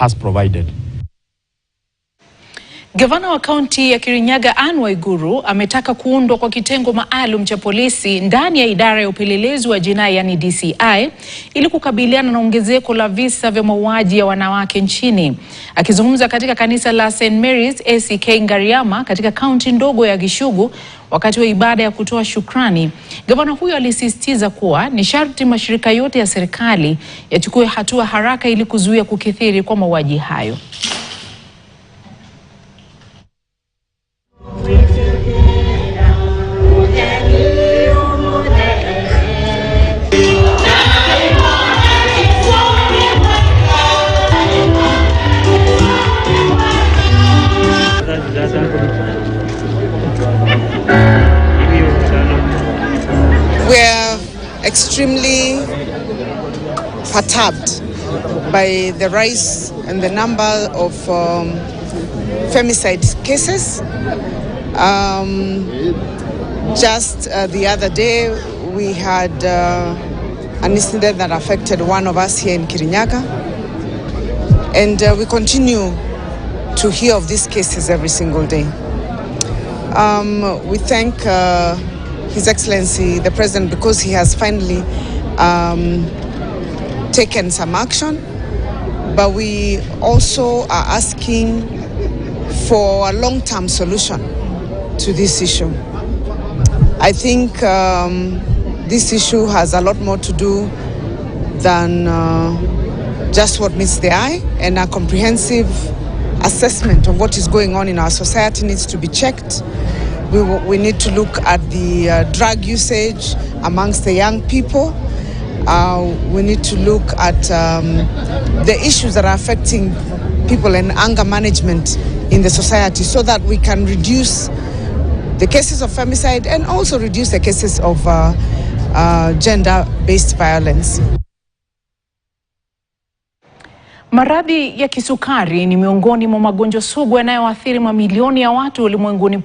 has provided. Gavana wa kaunti ya Kirinyaga Anne Waiguru ametaka kuundwa kwa kitengo maalum cha polisi ndani ya idara ya upelelezi wa jinai yani DCI ili kukabiliana na ongezeko la visa vya mauaji ya wanawake nchini. Akizungumza katika kanisa la St. Mary's ACK Ngariama katika kaunti ndogo ya Gishugu wakati wa ibada ya kutoa shukrani, gavana huyo alisisitiza kuwa ni sharti mashirika yote ya serikali yachukue hatua haraka ili kuzuia kukithiri kwa mauaji hayo. We are extremely perturbed by the rise and the number of femicide cases. Just the other day, we had an incident that affected one of us here in Kirinyaga, and we continue to hear of these cases every single day. We thank His Excellency the President because he has finally taken some action, but we also are asking for a long-term solution to this issue. I think this issue has a lot more to do than just what meets the eye, and a comprehensive assessment of what is going on in our society needs to be checked. We need to look at the drug usage amongst the young people. We need to look at the issues that are affecting people and anger management in the society so that we can reduce the cases of femicide and also reduce the cases of gender-based violence. Maradhi ya kisukari ni miongoni mwa magonjwa sugu yanayoathiri mamilioni ya watu ulimwenguni.